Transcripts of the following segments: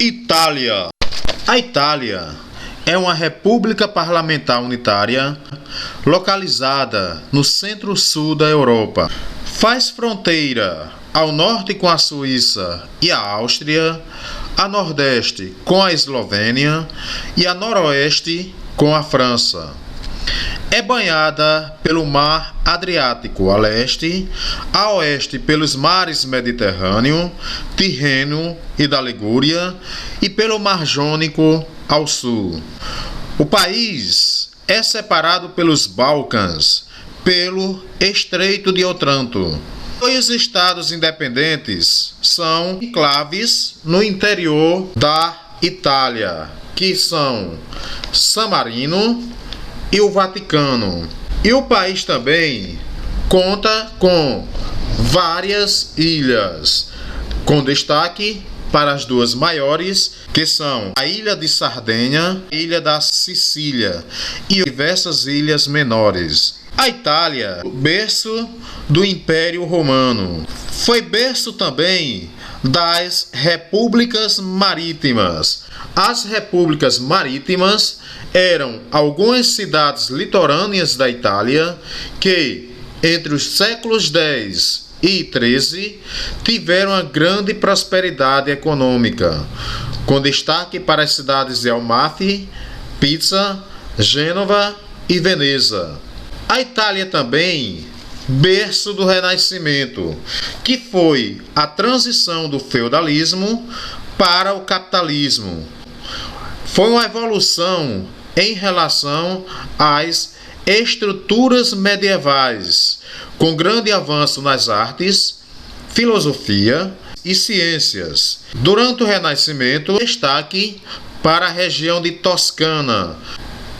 Itália. A Itália é uma república parlamentar unitária localizada no centro-sul da Europa. Faz fronteira ao norte com a Suíça e a Áustria, a nordeste com a Eslovênia e a noroeste com a França. É banhada pelo Mar Adriático a leste, a oeste pelos mares Mediterrâneo, Tirreno e da Ligúria e pelo Mar Jônico ao sul. O país é separado pelos Balcãs, pelo Estreito de Otranto. Dois estados independentes são enclaves no interior da Itália, que são San Marino e o Vaticano. E o país também conta com várias ilhas, com destaque para as duas maiores, que são a Ilha de Sardenha e a Ilha da Sicília, e diversas ilhas menores. A Itália, berço do Império Romano, foi berço também das repúblicas marítimas. As repúblicas marítimas eram algumas cidades litorâneas da Itália que, entre os séculos X e XIII, tiveram uma grande prosperidade econômica, com destaque para as cidades de Amalfi, Pisa, Gênova e Veneza. A Itália também, berço do Renascimento, que foi a transição do feudalismo para o capitalismo. Foi uma evolução em relação às estruturas medievais, com grande avanço nas artes, filosofia e ciências. Durante o Renascimento, destaque para a região de Toscana,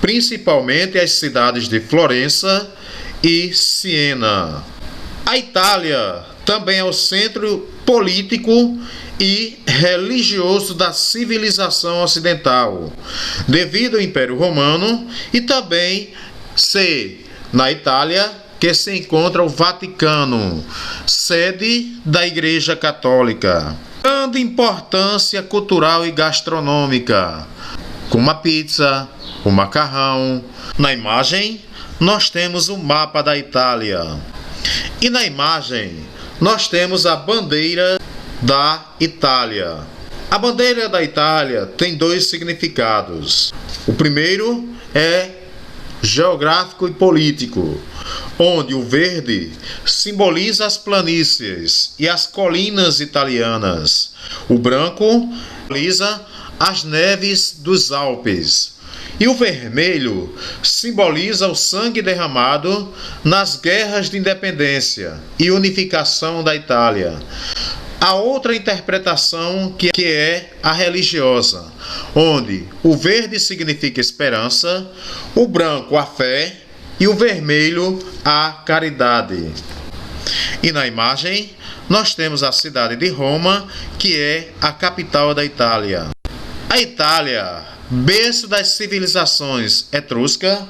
principalmente as cidades de Florença e Siena. A Itália também é o centro político e religioso da civilização ocidental, devido ao Império Romano, e também ser na Itália que se encontra o Vaticano, sede da Igreja Católica. Grande importância cultural e gastronômica, como a pizza, o macarrão. Na imagem, nós temos o mapa da Itália. E na imagem, nós temos a bandeira da Itália. A bandeira da Itália tem dois significados. O primeiro é geográfico e político, onde o verde simboliza as planícies e as colinas italianas. O branco simboliza as neves dos Alpes. E o vermelho simboliza o sangue derramado nas guerras de independência e unificação da Itália. A outra interpretação que é a religiosa, onde o verde significa esperança, o branco a fé e o vermelho a caridade. E na imagem nós temos a cidade de Roma, que é a capital da Itália. A Itália, berço das civilizações etrusca,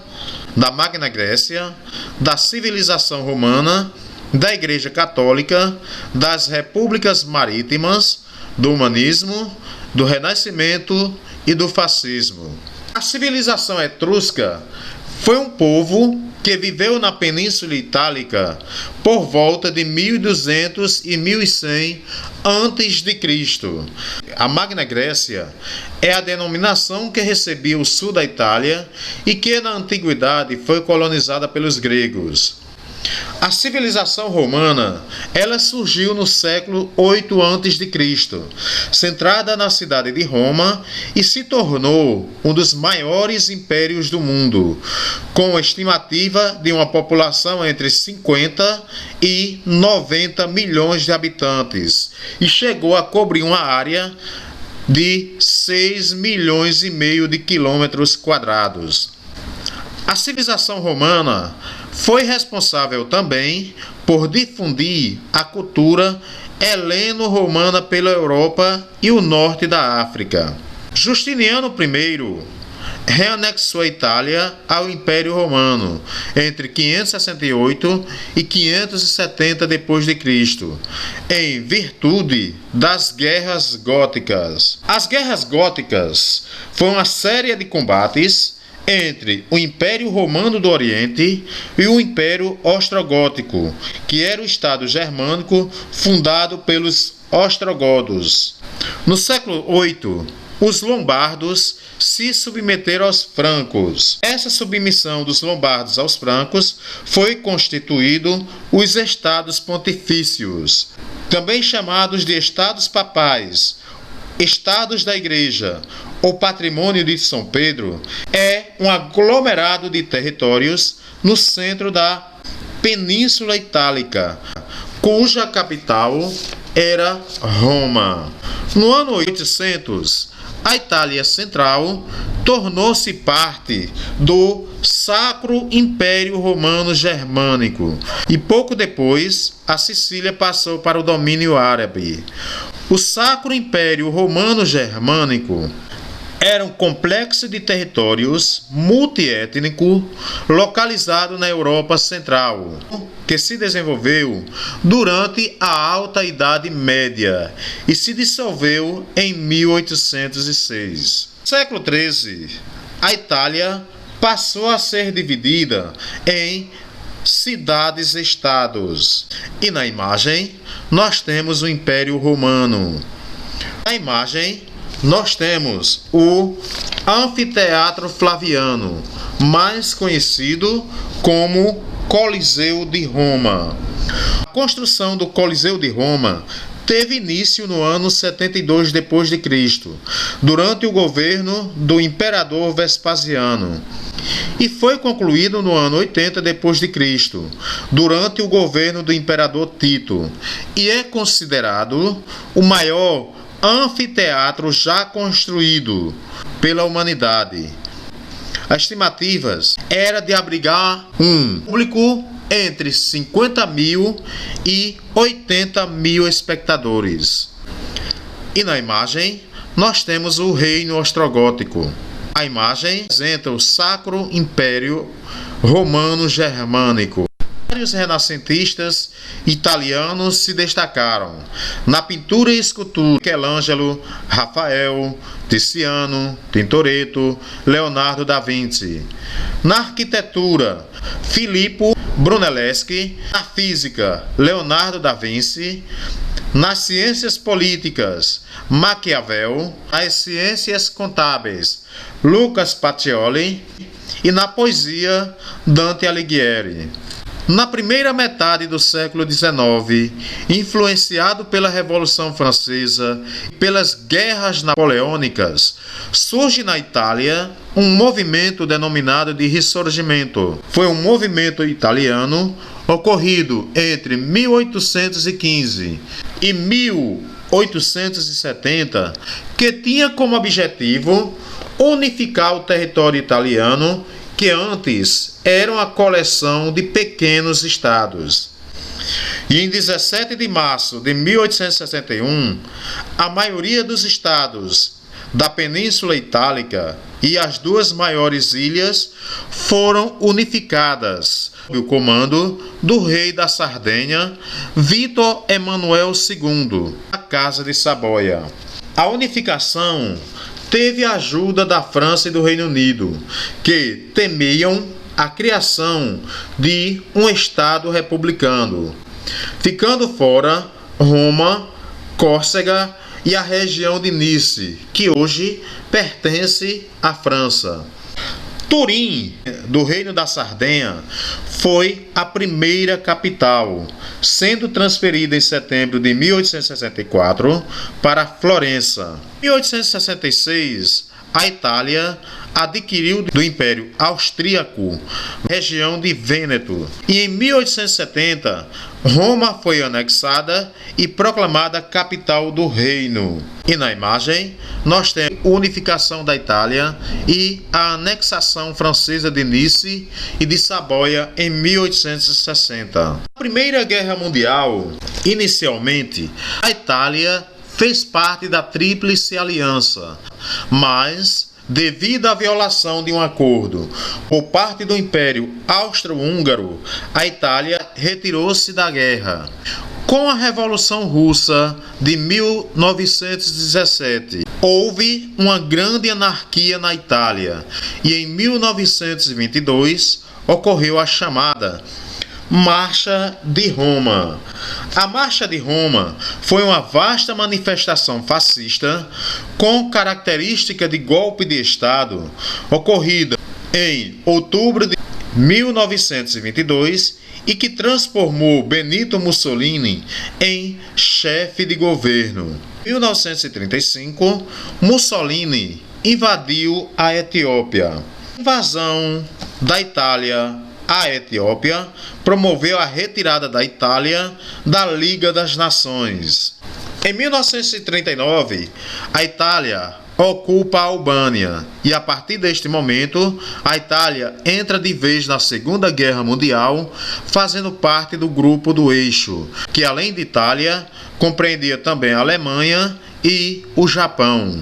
da Magna Grécia, da civilização romana, da Igreja Católica, das repúblicas marítimas, do humanismo, do Renascimento e do fascismo. A civilização etrusca foi um povo que viveu na Península Itálica por volta de 1200 e 1100 a.C. A Magna Grécia é a denominação que recebia o sul da Itália e que na antiguidade foi colonizada pelos gregos. A civilização romana, ela surgiu no século 8 a.C., centrada na cidade de Roma, e se tornou um dos maiores impérios do mundo, com estimativa de uma população entre 50 e 90 milhões de habitantes, e chegou a cobrir uma área de 6 milhões e meio de quilômetros quadrados. A civilização romana foi responsável também por difundir a cultura heleno-romana pela Europa e o norte da África. Justiniano I reanexou a Itália ao Império Romano entre 568 e 570 d.C., em virtude das Guerras Góticas. As Guerras Góticas foram uma série de combates entre o Império Romano do Oriente e o Império Ostrogótico, que era o Estado germânico fundado pelos ostrogodos. No século VIII, os lombardos se submeteram aos francos. Essa submissão dos lombardos aos francos foi constituído os Estados Pontifícios, também chamados de Estados Papais, Estados da Igreja. O Patrimônio de São Pedro é um aglomerado de territórios no centro da Península Itálica, cuja capital era Roma. No ano 800, a Itália Central tornou-se parte do Sacro Império Romano Germânico e pouco depois a Sicília passou para o domínio árabe. O Sacro Império Romano Germânico era um complexo de territórios multiétnico localizado na Europa Central, que se desenvolveu durante a Alta Idade Média e se dissolveu em 1806. No século XIII, a Itália passou a ser dividida em cidades-estados. E na imagem, nós temos o Império Romano. Na imagem, nós temos o Anfiteatro Flaviano, mais conhecido como Coliseu de Roma. A construção do Coliseu de Roma teve início no ano 72 d.C., durante o governo do imperador Vespasiano, e foi concluído no ano 80 d.C., durante o governo do imperador Tito, e é considerado o maior anfiteatro já construído pela humanidade. As estimativas era de abrigar um público entre 50 mil e 80 mil espectadores. E na imagem nós temos o Reino Ostrogótico. A imagem apresenta o Sacro Império Romano Germânico. Vários renascentistas italianos se destacaram na pintura e escultura: Michelangelo, Rafael, Tiziano, Tintoretto, Leonardo da Vinci. Na arquitetura, Filippo Brunelleschi. Na física, Leonardo da Vinci. Nas ciências políticas, Maquiavel. Nas ciências contábeis, Lucas Pacioli. E na poesia, Dante Alighieri. Na primeira metade do século XIX, influenciado pela Revolução Francesa e pelas guerras napoleônicas, surge na Itália um movimento denominado de Risorgimento. Foi um movimento italiano ocorrido entre 1815 e 1870, que tinha como objetivo unificar o território italiano, que antes era uma coleção de pequenos estados. E em 17 de março de 1861, a maioria dos estados da Península Itálica e as duas maiores ilhas foram unificadas sob o comando do rei da Sardenha, Vítor Emanuel II, a Casa de Saboia. A unificação teve a ajuda da França e do Reino Unido, que temiam a criação de um Estado republicano, ficando fora Roma, Córcega e a região de Nice, que hoje pertence à França. Turim, do Reino da Sardenha, foi a primeira capital, sendo transferida em setembro de 1864 para Florença. Em 1866, a Itália adquiriu do Império Austríaco a região de Vêneto. E em 1870, Roma foi anexada e proclamada capital do reino. E na imagem, nós temos a unificação da Itália e a anexação francesa de Nice e de Saboia em 1860. Na Primeira Guerra Mundial, inicialmente, a Itália fez parte da Tríplice Aliança, mas devido à violação de um acordo por parte do Império Austro-Húngaro, a Itália retirou-se da guerra. Com a Revolução Russa de 1917, houve uma grande anarquia na Itália e em 1922 ocorreu a chamada Marcha de Roma. A Marcha de Roma foi uma vasta manifestação fascista com característica de golpe de Estado, ocorrida em outubro de 1922 e que transformou Benito Mussolini em chefe de governo. Em 1935, Mussolini invadiu a Etiópia. A invasão da Itália à Etiópia promoveu a retirada da Itália da Liga das Nações. Em 1939, a Itália ocupa a Albânia e a partir deste momento a Itália entra de vez na Segunda Guerra Mundial, fazendo parte do Grupo do Eixo, que além de Itália compreendia também a Alemanha e o Japão.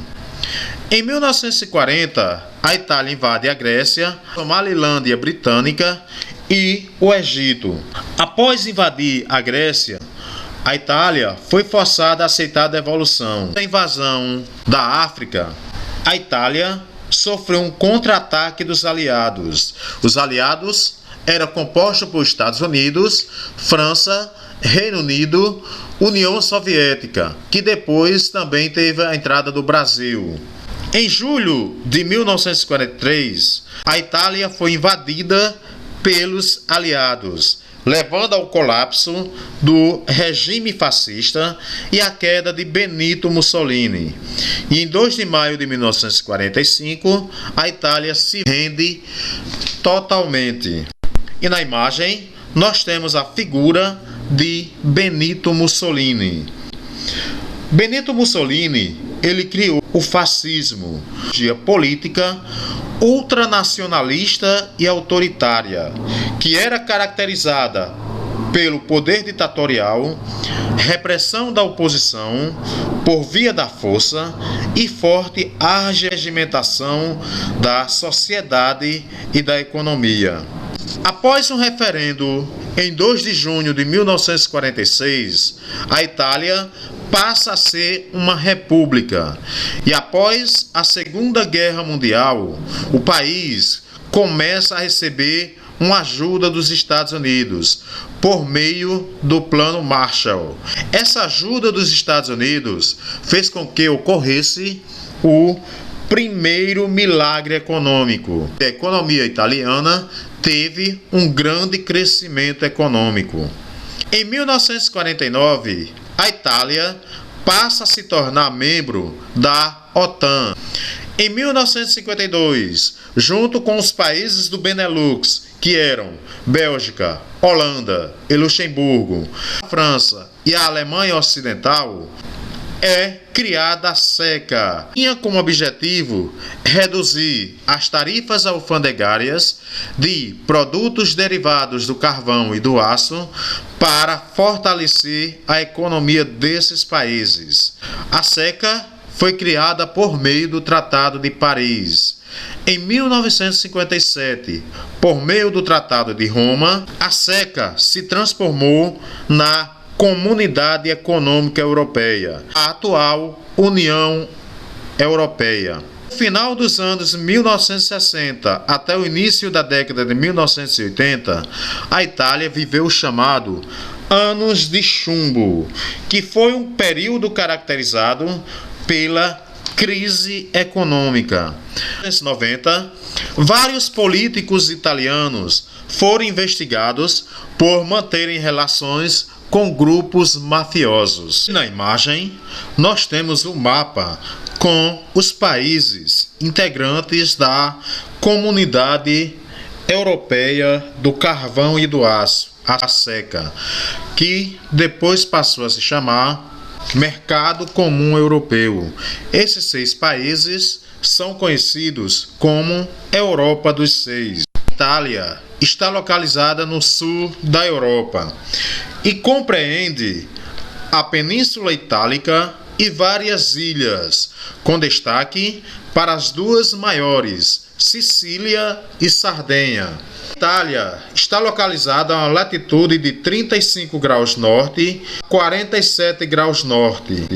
Em 1940, a Itália invade a Grécia, a Somalilândia Britânica e o Egito. Após invadir a Grécia, a Itália foi forçada a aceitar a devolução. Na invasão da África, a Itália sofreu um contra-ataque dos aliados. Os aliados eram compostos por Estados Unidos, França, Reino Unido, União Soviética, que depois também teve a entrada do Brasil. Em julho de 1943, a Itália foi invadida pelos aliados, levando ao colapso do regime fascista e à queda de Benito Mussolini. E em 2 de maio de 1945, a Itália se rende totalmente. E na imagem, nós temos a figura de Benito Mussolini. Benito Mussolini, ele criou o fascismo, política ultranacionalista e autoritária, que era caracterizada pelo poder ditatorial, repressão da oposição por via da força e forte arregimentação da sociedade e da economia. Após um referendo em 2 de junho de 1946, a Itália passa a ser uma república. E após a Segunda Guerra Mundial, o país começa a receber uma ajuda dos Estados Unidos por meio do Plano Marshall. Essa ajuda dos Estados Unidos fez com que ocorresse o primeiro milagre econômico. A economia italiana teve um grande crescimento econômico. Em 1949, a Itália passa a se tornar membro da OTAN. Em 1952, junto com os países do Benelux, que eram Bélgica, Holanda e Luxemburgo, a França e a Alemanha Ocidental, é criada a SECA. Tinha como objetivo reduzir as tarifas alfandegárias de produtos derivados do carvão e do aço para fortalecer a economia desses países. A SECA foi criada por meio do Tratado de Paris. Em 1957, por meio do Tratado de Roma, a SECA se transformou na Comunidade Econômica Europeia, a atual União Europeia. No final dos anos 1960 até o início da década de 1980, a Itália viveu o chamado Anos de Chumbo, que foi um período caracterizado pela crise econômica. Em 1990, vários políticos italianos foram investigados por manterem relações com grupos mafiosos. Na imagem, nós temos o mapa com os países integrantes da Comunidade Europeia do Carvão e do Aço, a SECA, que depois passou a se chamar Mercado Comum Europeu. Esses 6 países são conhecidos como Europa dos 6. A Itália está localizada no sul da Europa e compreende a Península Itálica e várias ilhas, com destaque para as duas maiores, Sicília e Sardenha. A Itália está localizada a uma latitude de 35 graus norte, 47 graus norte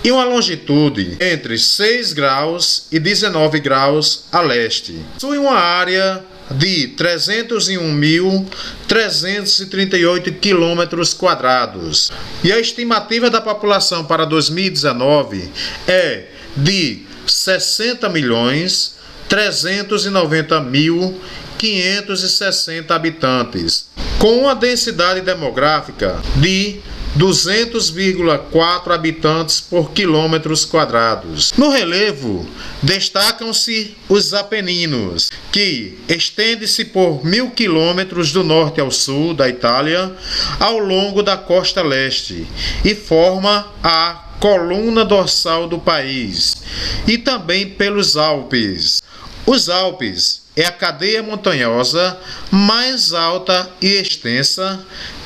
e uma longitude entre 6 graus e 19 graus a leste. Possui uma área de 301.338 km². E a estimativa da população para 2019 é de 60.390.560 habitantes, com uma densidade demográfica de 200,4 habitantes por km². No relevo, destacam-se os Apeninos, que estende-se por 1.000 quilômetros do norte ao sul da Itália, ao longo da costa leste, e forma a coluna dorsal do país, e também pelos Alpes. Os Alpes é a cadeia montanhosa mais alta e extensa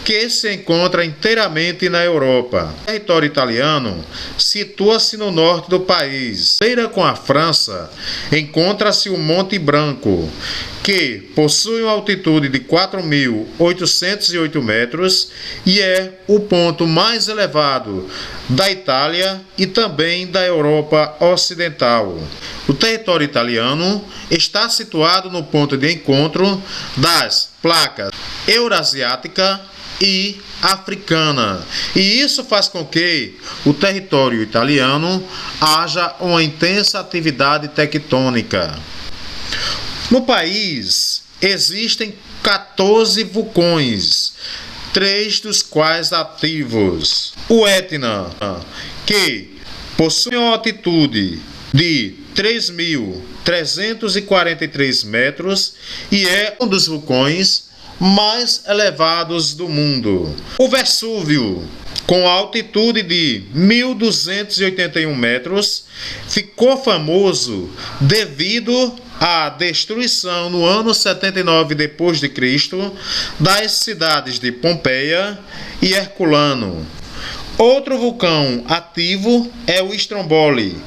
que se encontra inteiramente na Europa. O território italiano situa-se no norte do país. Beira com a França, encontra-se o Monte Branco, que possui uma altitude de 4.808 metros e é o ponto mais elevado da Itália e também da Europa Ocidental. O território italiano está situado no ponto de encontro das placas eurasiática e africana, e isso faz com que o território italiano haja uma intensa atividade tectônica. No país existem 14 vulcões, 3 dos quais ativos. O Etna, que possui uma altitude de 3.343 metros e é um dos vulcões mais elevados do mundo. O Vesúvio, com altitude de 1.281 metros, ficou famoso devido à destruição no ano 79 d.C. das cidades de Pompeia e Herculano. Outro vulcão ativo é o Stromboli,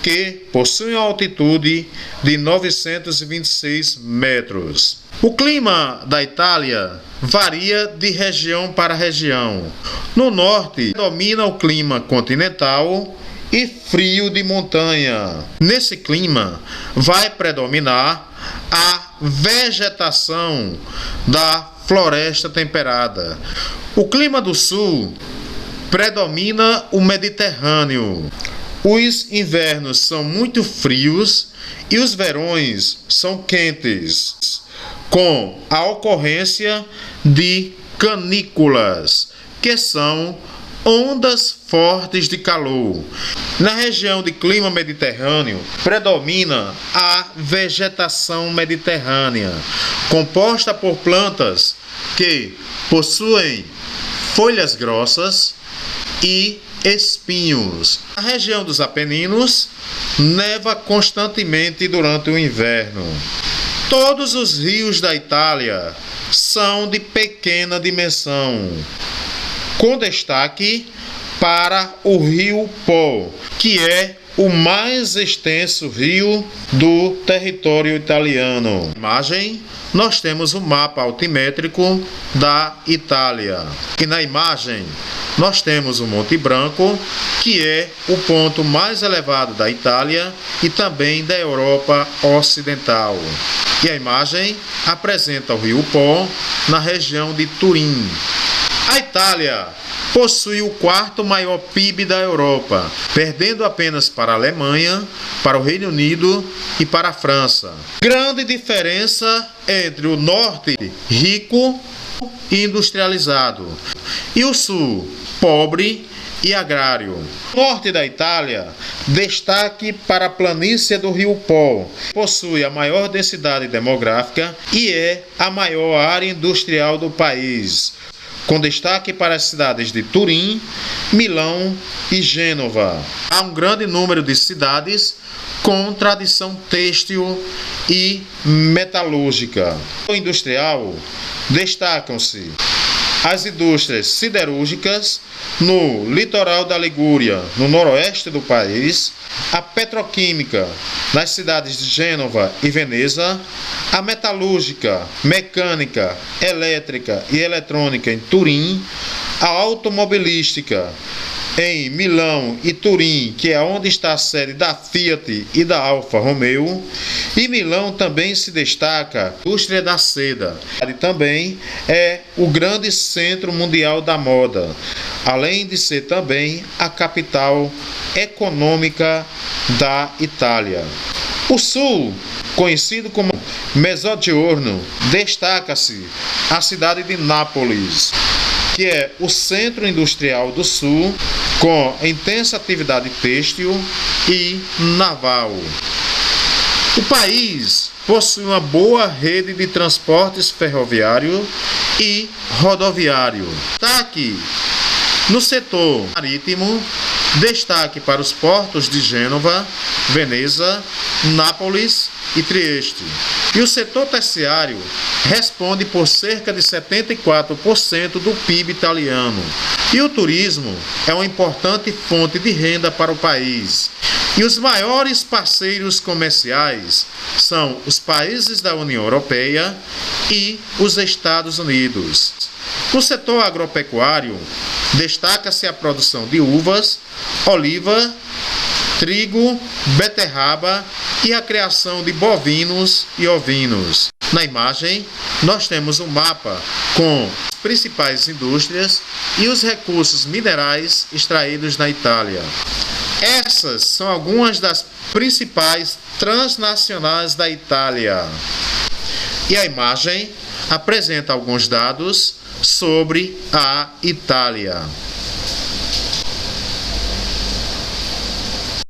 que possui uma altitude de 926 metros. O clima da Itália varia de região para região. No norte, domina o clima continental e frio de montanha. Nesse clima, vai predominar a vegetação da floresta temperada. O clima do sul predomina o Mediterrâneo. Os invernos são muito frios e os verões são quentes, com a ocorrência de canículas, que são ondas fortes de calor. Na região de clima mediterrâneo, predomina a vegetação mediterrânea, composta por plantas que possuem folhas grossas e espinhos. Na região dos Apeninos, neva constantemente durante o inverno. Todos os rios da Itália são de pequena dimensão, com destaque para o rio Po, que é o mais extenso rio do território italiano. Na imagem, nós temos o mapa altimétrico da Itália. E na imagem, nós temos o Monte Branco, que é o ponto mais elevado da Itália e também da Europa Ocidental. E a imagem apresenta o rio Po na região de Turim. A Itália possui o quarto maior PIB da Europa, perdendo apenas para a Alemanha, para o Reino Unido e para a França. Grande diferença entre o norte rico e industrializado e o sul pobre e agrário. O norte da Itália, destaque para a planície do rio Po, possui a maior densidade demográfica e é a maior área industrial do país, com destaque para as cidades de Turim, Milão e Gênova. Há um grande número de cidades com tradição têxtil e metalúrgica. No industrial, destacam-se as indústrias siderúrgicas no litoral da Ligúria, no noroeste do país, a petroquímica nas cidades de Gênova e Veneza, a metalúrgica, mecânica, elétrica e eletrônica em Turim, a automobilística em Milão e Turim, que é onde está a sede da Fiat e da Alfa Romeo, e Milão também se destaca a indústria da seda. E também é o grande centro mundial da moda, além de ser também a capital econômica da Itália. O sul, conhecido como Mezzogiorno, destaca-se a cidade de Nápoles, que é o centro industrial do sul, com intensa atividade têxtil e naval. O país possui uma boa rede de transportes ferroviário e rodoviário. Destaque no setor marítimo, destaque para os portos de Gênova, Veneza, Nápoles e Trieste. E o setor terciário responde por cerca de 74% do PIB italiano. E o turismo é uma importante fonte de renda para o país. E os maiores parceiros comerciais são os países da União Europeia e os Estados Unidos. No setor agropecuário, destaca-se a produção de uvas, oliva, trigo, beterraba e a criação de bovinos e ovinos. Na imagem, nós temos um mapa com as principais indústrias e os recursos minerais extraídos na Itália. Essas são algumas das principais transnacionais da Itália. E a imagem apresenta alguns dados sobre a Itália.